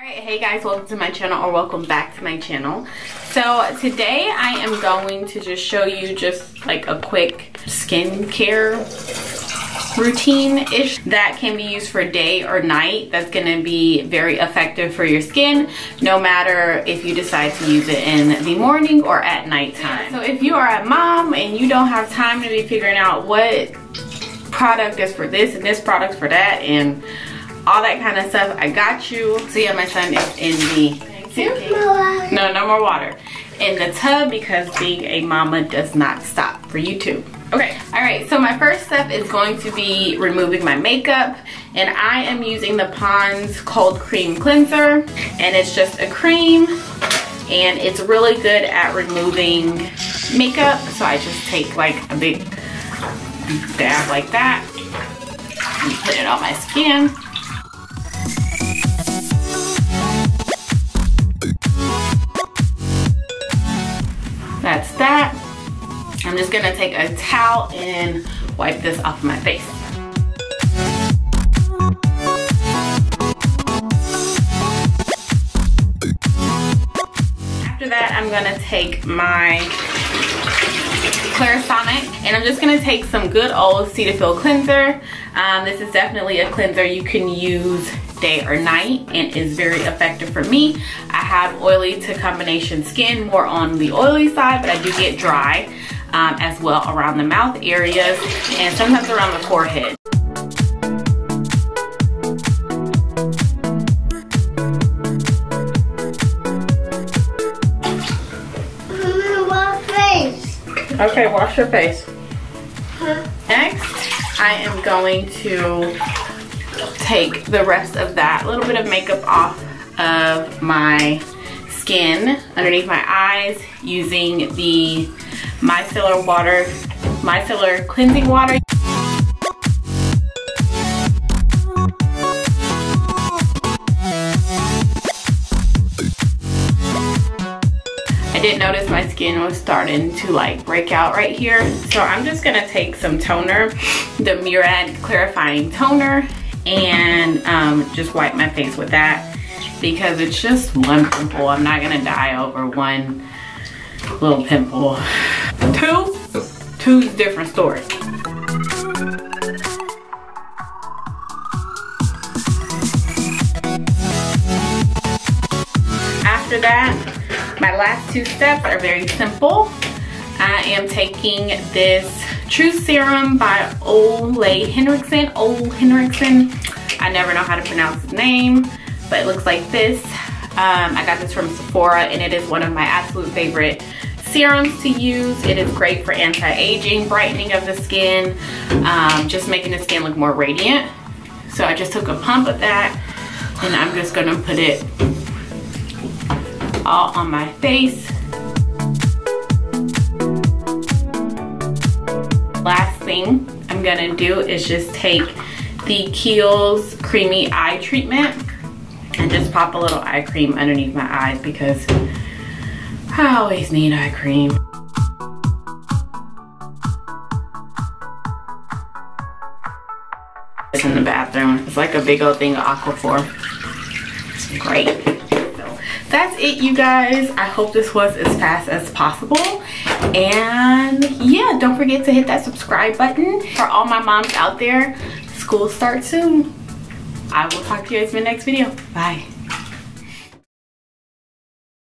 Alright, hey guys, welcome to my channel, or welcome back to my channel. So today I am going to just show you just like a quick skincare routine-ish that can be used for day or night. That's going to be very effective for your skin, no matter if you decide to use it in the morning or at nighttime. So if you are a mom and you don't have time to be figuring out what product is for this and this product's for that and all that kind of stuff, I got you. So yeah, my son is in the no more water in the tub because being a mama does not stop for you too. Okay, all right, so my first step is going to be removing my makeup, and I am using the Pond's Cold Cream Cleanser, and it's just a cream and it's really good at removing makeup. So I just take like a big dab like that and put it on my skin. That's that. I'm just gonna take a towel and wipe this off my face. After that, I'm gonna take my Clarisonic, and I'm just gonna take some good old Cetaphil cleanser. This is definitely a cleanser you can use day or night and is very effective for me. I have oily to combination skin, more on the oily side, but I do get dry as well around the mouth areas and sometimes around the forehead. Okay, wash your face. Next, I am going to take the rest of that little bit of makeup off of my skin underneath my eyes using the micellar cleansing water. I did notice my skin was starting to like break out right here, so I'm just gonna take some toner, the Murad clarifying toner, and just wipe my face with that because it's just one pimple. I'm not gonna die over one little pimple. Two's different story. After that, my last two steps are very simple. I am taking this True Serum by Ole Henriksen. I never know how to pronounce his name, but it looks like this. I got this from Sephora, and it is one of my absolute favorite serums to use. It is great for anti-aging, brightening of the skin, just making the skin look more radiant. So I just took a pump of that, and I'm just gonna put it all on my face. Last thing I'm gonna do is just take the Kiehl's Creamy Eye Treatment and just pop a little eye cream underneath my eyes because I always need eye cream. It's in the bathroom. It's like a big old thing of Aquaphor. It's great. So that's it, you guys. I hope this was as fast as possible. And yeah, don't forget to hit that subscribe button. For all my moms out there, school starts soon. I will talk to you guys in the next video. Bye.